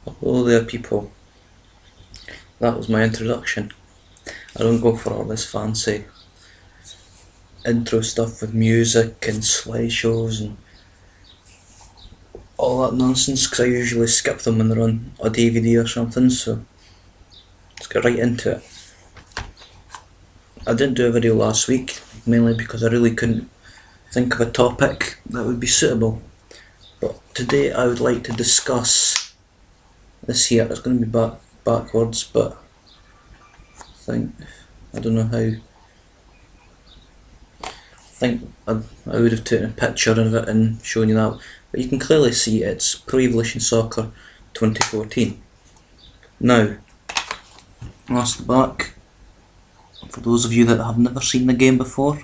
Hello there, people. That was my introduction. I don't go for all this fancy intro stuff with music and slideshows and all that nonsense, because I usually skip them when they're on a DVD or something, so let's get right into it. I didn't do a video last week, mainly because I really couldn't think of a topic that would be suitable. But today I would like to discuss this here. It's going to be backwards, but I don't know how. I would have taken a picture of it and shown you that, but you can clearly see it's Pro Evolution Soccer 2014. Now, that's the back. For those of you that have never seen the game before,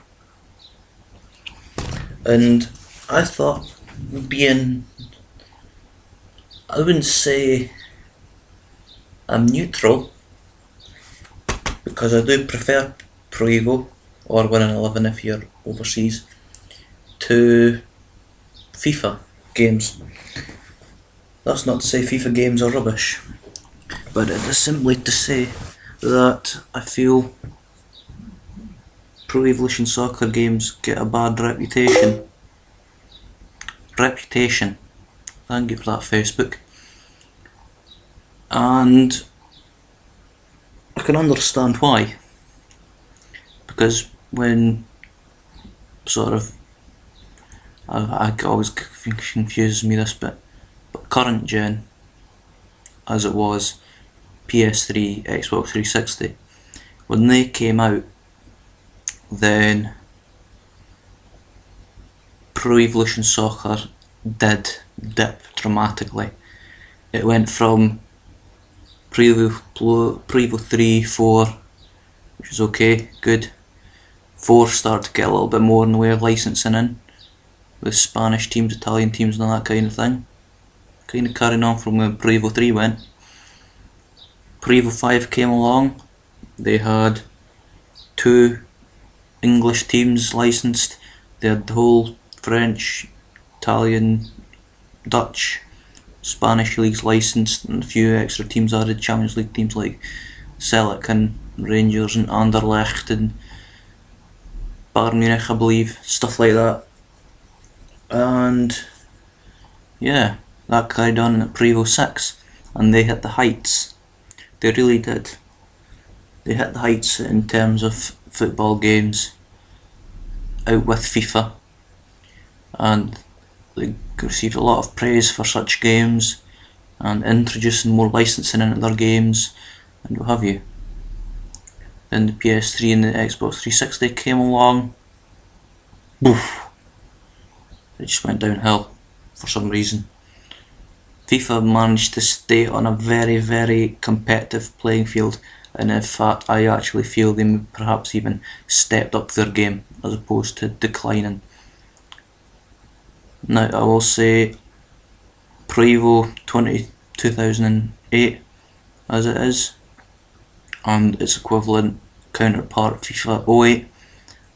and I thought, I wouldn't say I'm neutral, because I do prefer Pro Evo or Win 11 if you're overseas to FIFA games. That's not to say FIFA games are rubbish, but it is simply to say that I feel Pro Evolution Soccer games get a bad reputation. Thank you for that, Facebook. And I can understand why. Because when I always confuses me this bit, but current gen, as it was PS3, Xbox 360, when they came out, then Pro Evolution Soccer did dip dramatically. It went from Pro Evo 3, 4, which is okay, good. 4 started to get a little bit more in the way of licensing in, with Spanish teams, Italian teams and all that kind of thing. Kind of carrying on from when Pro Evo 3 went. Pro Evo 5 came along, they had 2 English teams licensed, they had the whole French, Italian, Dutch, Spanish leagues licensed, and a few extra teams added, Champions League teams like Celtic and Rangers and Anderlecht and Bayern Munich, I believe, stuff like that. And yeah, that carried on at Pro Evo 6, and they hit the heights. They really did. They hit the heights in terms of football games, out with FIFA, and they received a lot of praise for such games and introducing more licensing into their games and what have you. Then the PS3 and the Xbox 360 came along. Boof! It just went downhill for some reason. FIFA managed to stay on a very, very competitive playing field, and in fact I actually feel they perhaps even stepped up their game as opposed to declining. Now I will say Pro Evo 2008 as it is, and its equivalent counterpart FIFA 08.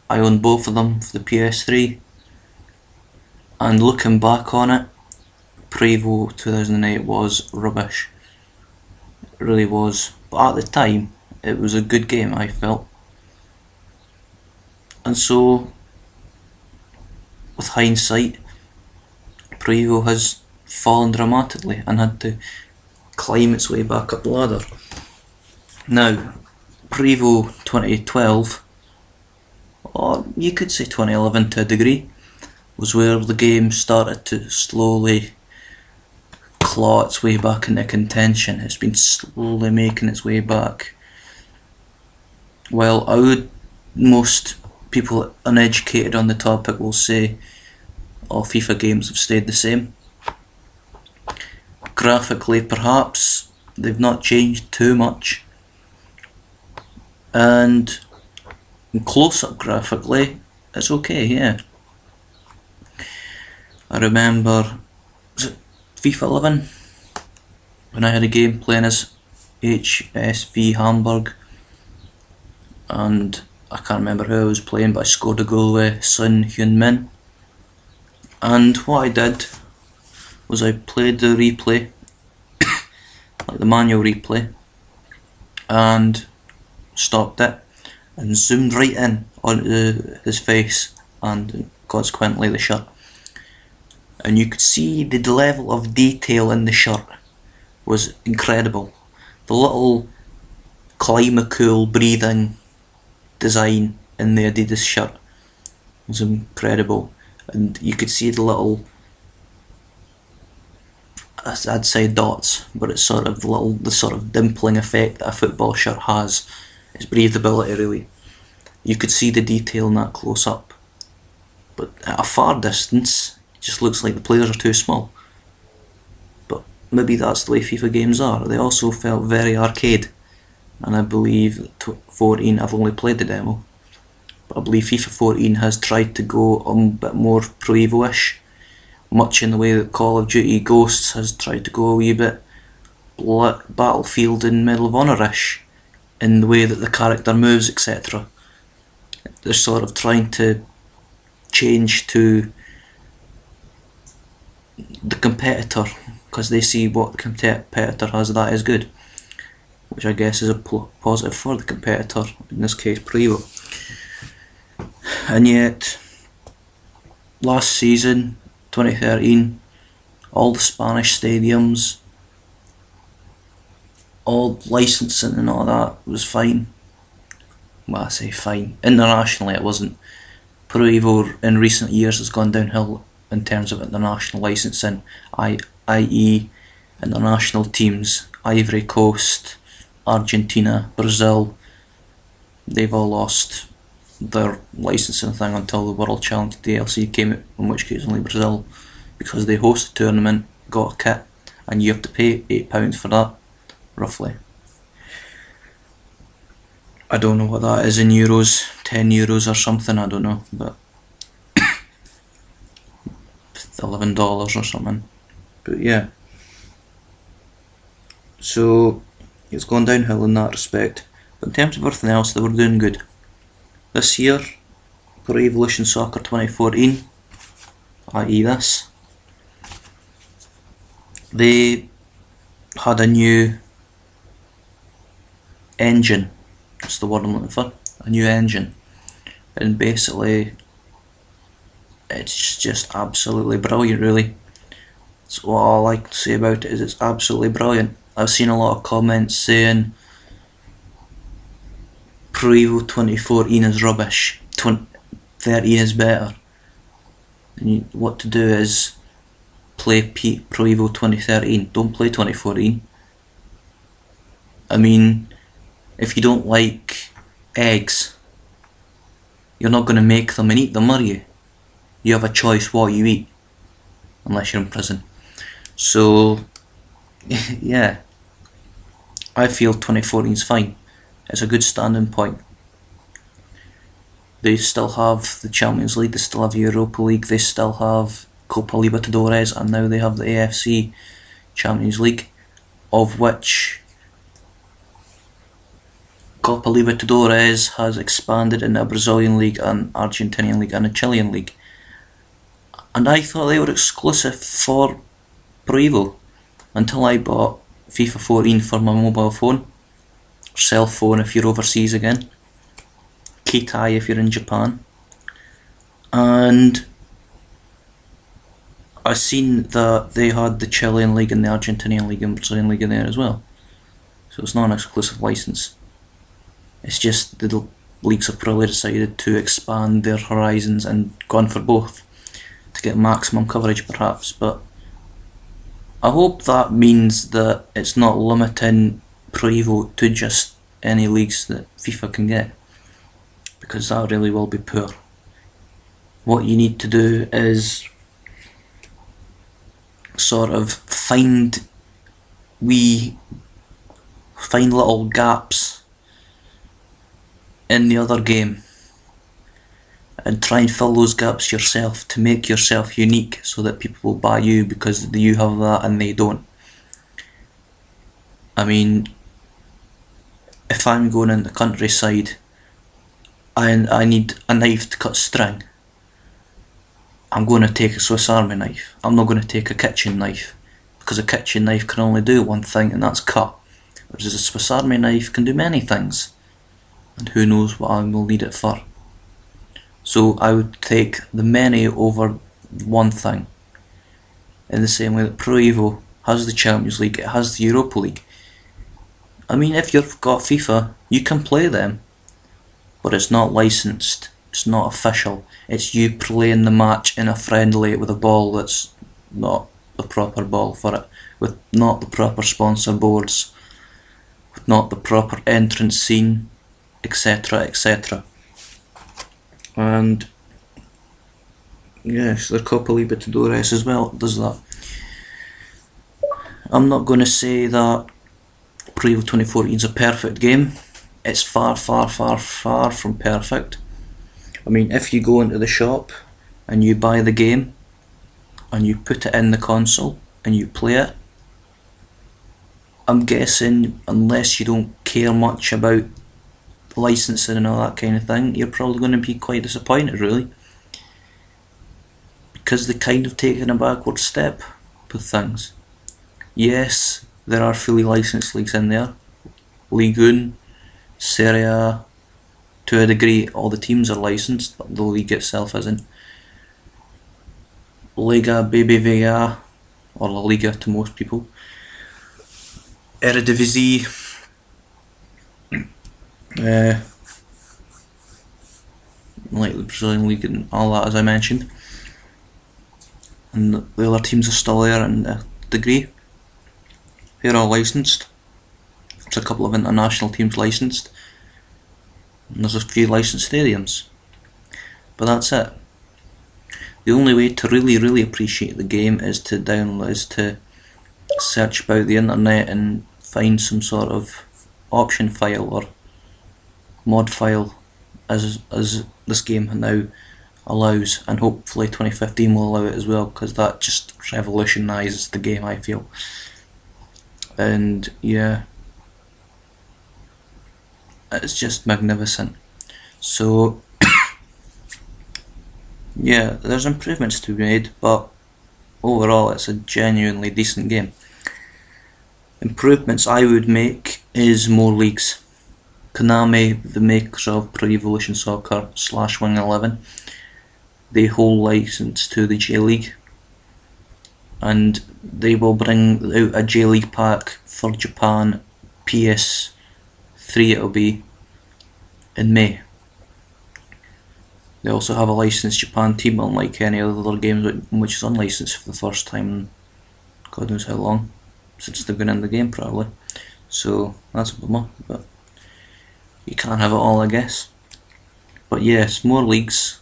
I own both of them for the PS3, and looking back on it, Pro Evo 2008 was rubbish. It really was, but at the time it was a good game, I felt. And so, with hindsight, Pro Evo has fallen dramatically and had to climb its way back up the ladder. Now, Pro Evo 2012, or you could say 2011 to a degree, was where the game started to slowly claw its way back into contention. It's been slowly making its way back. Well, most people uneducated on the topic will say all FIFA games have stayed the same. Graphically, perhaps, they've not changed too much. And close-up graphically, it's okay, yeah. I remember, was it FIFA 11? When I had a game playing as HSV Hamburg, and I can't remember who I was playing, but I scored a goal with Son Heung-min, And what I did was I played the replay, like the manual replay, and stopped it and zoomed right in onto his face and consequently the shirt. And you could see the level of detail in the shirt was incredible. The little climacool breathing design in the Adidas shirt was incredible. And you could see the little, I'd say dots, but it's sort of the sort of dimpling effect that a football shirt has. It's breathability really. You could see the detail in that close up, but at a far distance it just looks like the players are too small. But maybe that's the way FIFA games are. They also felt very arcade, and I believe 14, I've only played the demo, but I believe FIFA 14 has tried to go a bit more Pro Evo-ish, much in the way that Call of Duty Ghosts has tried to go a wee bit Battlefield and Medal of Honor-ish, in the way that the character moves, etc. They're sort of trying to change to the competitor, because they see what the competitor has that is good, which I guess is a positive for the competitor, in this case Pro Evo. And yet, last season, 2013, all the Spanish stadiums, all licensing and all that was fine. Well, I say fine. Internationally it wasn't. Pro Evo in recent years has gone downhill in terms of international licensing, i.e. international teams, Ivory Coast, Argentina, Brazil, they've all lost their licensing thing until the World Challenge DLC came out, in which case only Brazil, because they host the tournament, got a kit, and you have to pay £8 for that, roughly. I don't know what that is in euros, €10 or something, I don't know, but $11 or something. But yeah, so it's gone downhill in that respect, but in terms of everything else they were doing good. This year, Pro Evolution Soccer 2014, i.e. this, they had a new engine. That's the word I'm looking for. A new engine. And basically, it's just absolutely brilliant, really. So all I like to say about it is it's absolutely brilliant. I've seen a lot of comments saying Pro Evo 2014 is rubbish, 2013 is better. And what to do is play Pro Evo 2013, don't play 2014. I mean, if you don't like eggs, you're not going to make them and eat them, are you? You have a choice what you eat, unless you're in prison. So, yeah, I feel 2014 is fine. It's a good standing point. They still have the Champions League, they still have the Europa League, they still have Copa Libertadores, and now they have the AFC Champions League, of which Copa Libertadores has expanded into a Brazilian league, an Argentinian league and a Chilean league. And I thought they were exclusive for Pro Evo, until I bought FIFA 14 for my mobile phone, or cell phone if you're overseas again, Kitai if you're in Japan, and I seen that they had the Chilean league and the Argentinian league and Brazilian league in there as well. So it's not an exclusive license. It's just the leagues have probably decided to expand their horizons and gone for both to get maximum coverage perhaps, but I hope that means that it's not limiting Pro Evo to just any leagues that FIFA can get, because that really will be poor. What you need to do is sort of find little gaps in the other game and try and fill those gaps yourself to make yourself unique, so that people will buy you because you have that and they don't. I mean, if I'm going in the countryside and I need a knife to cut string, I'm going to take a Swiss Army knife. I'm not going to take a kitchen knife, because a kitchen knife can only do one thing, and that's cut. Whereas a Swiss Army knife can do many things, and who knows what I will need it for. So I would take the many over one thing. In the same way that Pro Evo has the Champions League, it has the Europa League. I mean, if you've got FIFA, you can play them, but it's not licensed, it's not official. It's you playing the match in a friendly with a ball that's not the proper ball for it, with not the proper sponsor boards, with not the proper entrance scene, etc, etc. And yes, the Copa Libertadores as well does that. I'm not going to say that Pro Evo 2014 is a perfect game. It's far, far, far, far from perfect. I mean, if you go into the shop and you buy the game and you put it in the console and you play it, I'm guessing, unless you don't care much about licensing and all that kind of thing, you're probably going to be quite disappointed, really, because they're kind of taking a backward step with things. Yes, there are fully licensed leagues in there. Ligue 1, Serie A, to a degree all the teams are licensed, but the league itself isn't. Liga BBVA, or La Liga to most people. Eredivisie, like the Brazilian league and all that, as I mentioned. And the other teams are still there in a degree. They're all licensed. There's a couple of international teams licensed, and there's a few licensed stadiums, but that's it. The only way to really appreciate the game is to search about the internet and find some sort of option file or mod file, as this game now allows, and hopefully 2015 will allow it as well, because that just revolutionises the game, I feel. And yeah, it's just magnificent. So yeah, there's improvements to be made, but overall it's a genuinely decent game. Improvements I would make is more leagues. Konami, the makers of Pro Evolution Soccer / Wing 11, they hold license to the J League, and they will bring out a J League pack for Japan PS3, it'll be in May. They also have a licensed Japan team, unlike any other games which is unlicensed for the first time in God knows how long, since they've been in the game probably. So that's a bummer, but you can't have it all, I guess. But yes, more leagues.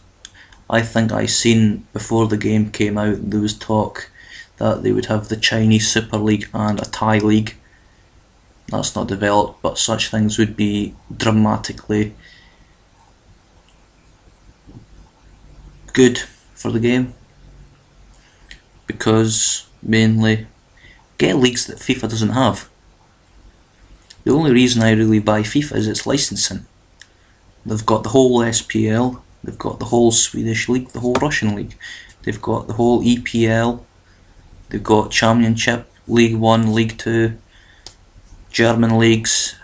I think I seen before the game came out, there was talk that they would have the Chinese Super League and a Thai League. That's not developed, but such things would be dramatically good for the game, because mainly get leagues that FIFA doesn't have. The only reason I really buy FIFA is its licensing. They've got the whole SPL, they've got the whole Swedish league, the whole Russian league, they've got the whole EPL, they've got Championship, League 1, League 2, German leagues,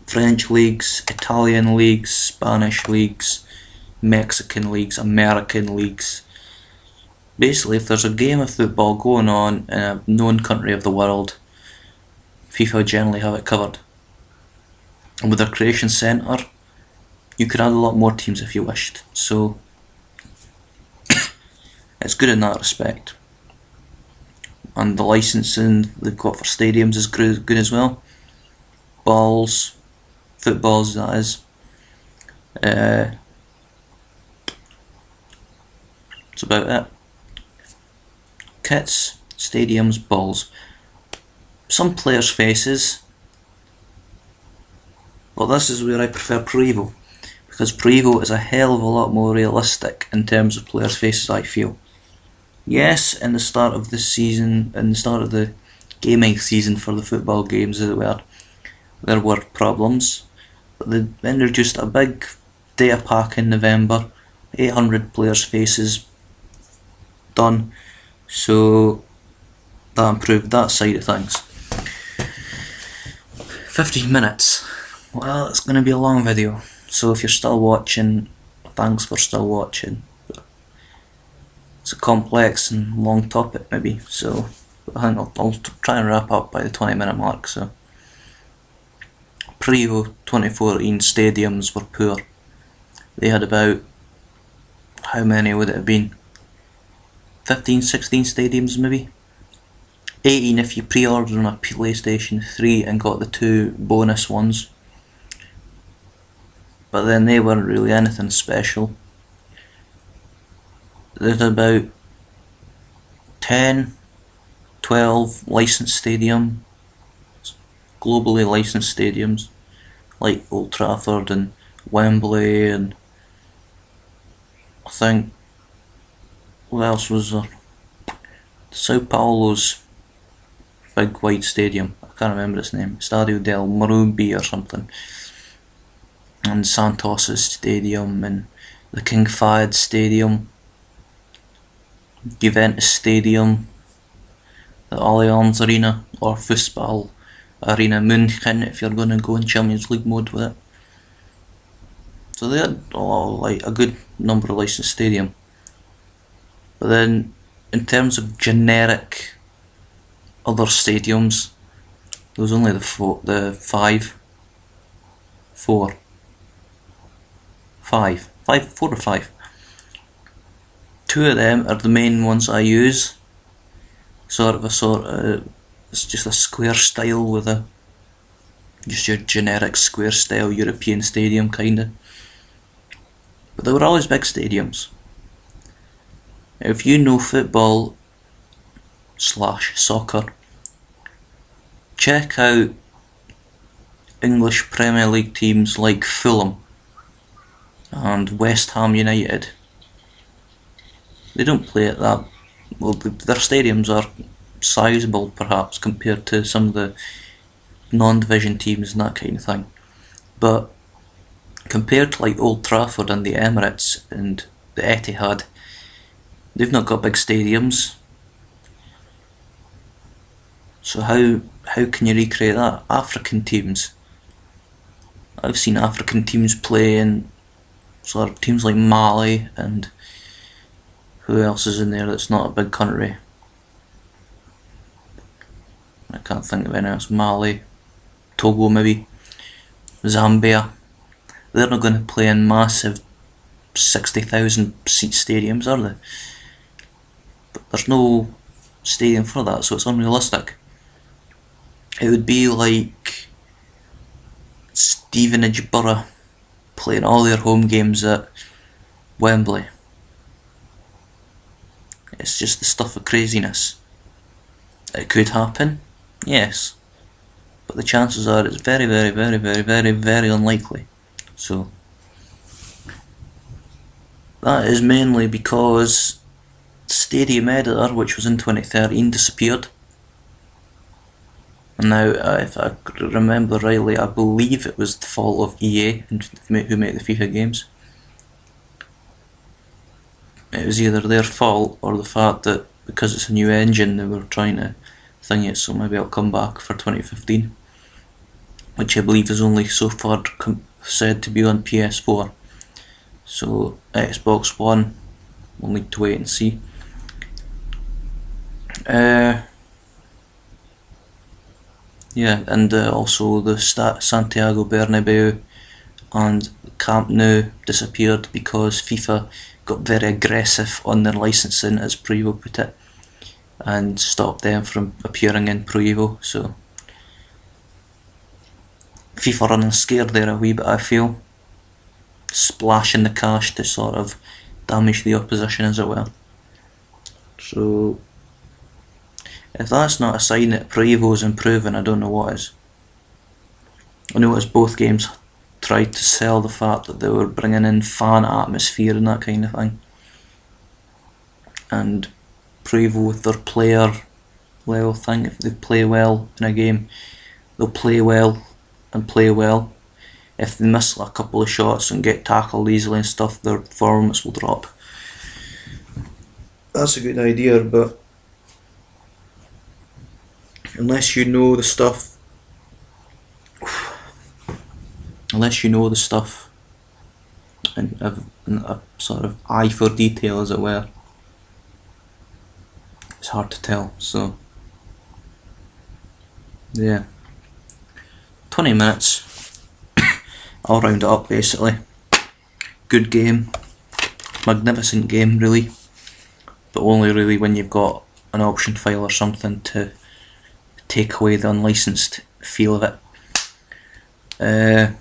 French leagues, Italian leagues, Spanish leagues, Mexican leagues, American leagues. Basically, if there's a game of football going on in a known country of the world, FIFA generally have it covered. And with their creation centre, you could add a lot more teams if you wished, so it's good in that respect. And the licensing they've got for stadiums is good as well. Balls, footballs that is. That's about it. Kits, stadiums, balls. Some players' faces. Well, this is where I prefer Pro Evo, because Pro Evo is a hell of a lot more realistic in terms of players' faces, I feel. Yes, in the start of the season, in the start of the gaming season for the football games, there were problems, but they introduced a big data pack in November, 800 players' faces, done, so that improved that side of things. 15 minutes. Well, it's going to be a long video, so if you're still watching, thanks for still watching. It's a complex and long topic maybe, so I think I'll try and wrap up by the 20-minute mark. So, pre-Evo 2014 stadiums were poor. They had about, how many would it have been? 15, 16 stadiums maybe? 18 if you pre-ordered on a PlayStation 3 and got the 2 bonus ones. But then they weren't really anything special. There's about 10, 12 licensed stadiums, globally licensed stadiums, like Old Trafford and Wembley, and I think, what else was there? Sao Paulo's big wide stadium, I can't remember its name, Stadio del Morumbi or something, and Santos's stadium, and the King Fahd stadium, Juventus stadium, the Allianz Arena, or Fußball Arena München if you're going to go in Champions League mode with it. So they had a good number of licensed stadiums. But then, in terms of generic other stadiums, there was only four or five. 2 of them are the main ones I use. It's just a square style with just your generic square style European stadium kinda. But they were always big stadiums. If you know football / soccer, check out English Premier League teams like Fulham and West Ham United. They don't play at that, well, their stadiums are sizeable perhaps compared to some of the non-division teams and that kind of thing, but compared to like Old Trafford and the Emirates and the Etihad, they've not got big stadiums. So how can you recreate that? African teams, I've seen African teams play in sort of teams like Mali, and who else is in there that's not a big country? I can't think of anything else. Mali, Togo maybe, Zambia. They're not going to play in massive 60,000 seat stadiums, are they? But there's no stadium for that, so it's unrealistic. It would be like Stevenage Borough playing all their home games at Wembley. It's just the stuff of craziness. It could happen, yes, but the chances are it's very, very, very, very, very, very unlikely. So that is mainly because Stadium Editor, which was in 2013, disappeared. And now, if I remember rightly, I believe it was the fault of EA, who make the FIFA games. It was either their fault or the fact that because it's a new engine they were trying to thing it, so maybe it'll come back for 2015, which I believe is only so far said to be on PS4. So Xbox One, we'll need to wait and see. Yeah, and also the Santiago Bernabeu and Camp Nou disappeared because FIFA got very aggressive on their licensing, as Pro Evo put it, and stopped them from appearing in Pro Evo. So FIFA running scared there a wee bit, I feel, splashing the cash to sort of damage the opposition, as it were. So if that's not a sign that Pro Evo's improving, I don't know what is. I noticed both games tried to sell the fact that they were bringing in fan atmosphere and that kind of thing. And Pro Evo with their player level thing, if they play well in a game, they'll play well and play well. If they miss a couple of shots and get tackled easily and stuff, their performance will drop. that's a good idea, but unless you know the stuff, and a sort of eye for detail, as it were, it's hard to tell. So yeah, 20 minutes. I'll round it up basically. Good game, magnificent game really, but only really when you've got an option file or something to take away the unlicensed feel of it.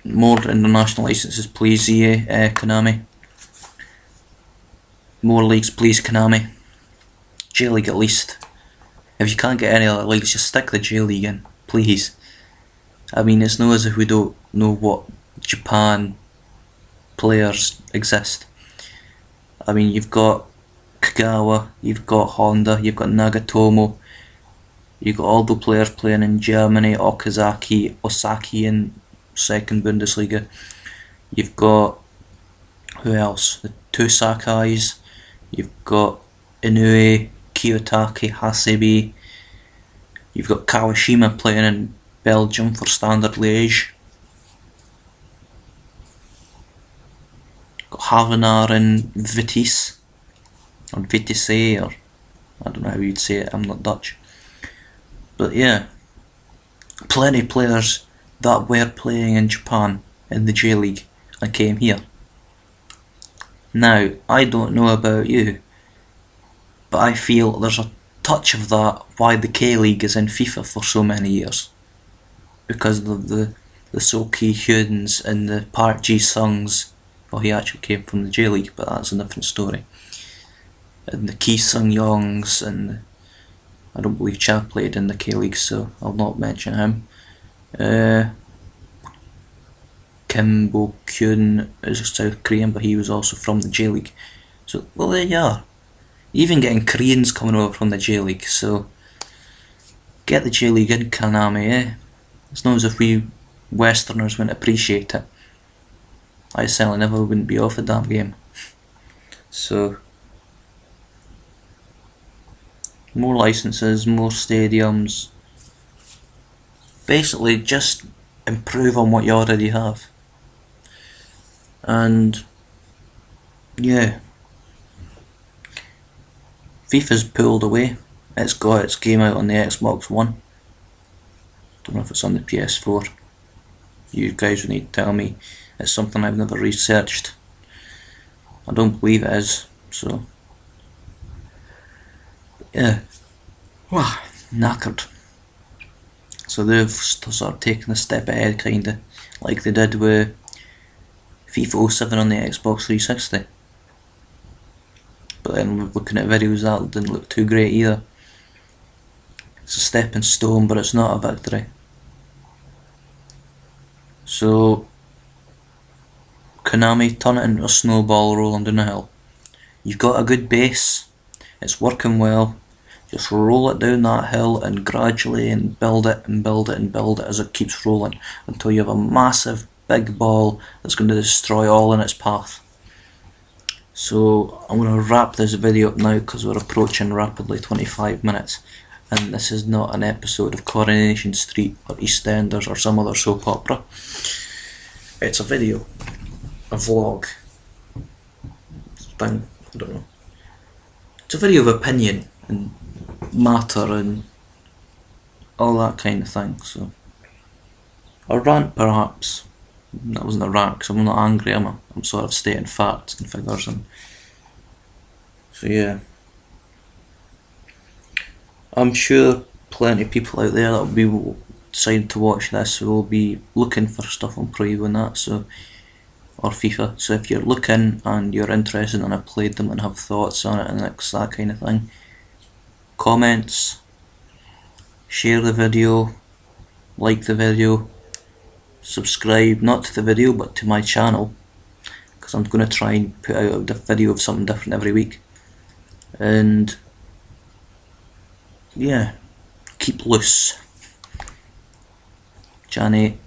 More international licenses please, EA, Konami. More leagues please, Konami. J League at least. If you can't get any other leagues, just stick the J League in, please. I mean, it's not as if we don't know what Japan players exist. I mean, you've got Kagawa, you've got Honda, you've got Nagatomo, you've got all the players playing in Germany, Osaki in second Bundesliga. You've got, who else? The two Sakais. You've got Inoue, Kiyotaki, Hasebe. You've got Kawashima playing in Belgium for Standard Liège. Got Havenaar in Vitesse, or Vitesse, or I don't know how you'd say it, I'm not Dutch. But yeah, plenty of players that were playing in Japan in the J League and came here. Now, I don't know about you, but I feel there's a touch of that why the K League is in FIFA for so many years. Because of the Soki Hyuns and the Park Ji Sungs. Well, he actually came from the J League, but that's a different story. And the Ki Sung Yongs, and I don't believe Cha played in the K League, so I'll not mention him. Kim Bo Kyun is a South Korean, but he was also from the J League. So, well, there you are. Even getting Koreans coming over from the J League, so get the J League in, Konami, eh? It's not as if we Westerners wouldn't appreciate it. I certainly never wouldn't be off the damn game. So, more licenses, more stadiums. Basically, just improve on what you already have. And yeah, FIFA's pulled away. It's got its game out on the Xbox One. Don't know if it's on the PS4. You guys would need to tell me. It's something I've never researched. I don't believe it is, so yeah. Wow, knackered. So they've sort of taken a step ahead, kinda, like they did with FIFA 07 on the Xbox 360. But then looking at videos, that didn't look too great either. It's a stepping stone, but it's not a victory. So Konami, turn it into a snowball rolling down a hill. You've got a good base, it's working well, just roll it down that hill and gradually and build it and build it and build it as it keeps rolling until you have a massive big ball that's going to destroy all in its path. So I'm going to wrap this video up now because we're approaching rapidly 25 minutes, and this is not an episode of Coronation Street or EastEnders or some other soap opera. It's a video. A vlog thing, I don't know. It's a video of opinion and matter and all that kind of thing, so a rant perhaps. That wasn't a rant because I'm not angry, I'm sort of stating facts and figures, and so yeah. I'm sure plenty of people out there that will be deciding to watch this will be looking for stuff on Pro Evo and that, so or FIFA. So if you're looking and you're interested and I've played them and have thoughts on it and that kind of thing, comments, share the video, like the video, subscribe not to the video but to my channel, because I'm going to try and put out a video of something different every week. And yeah, keep loose. Johnny.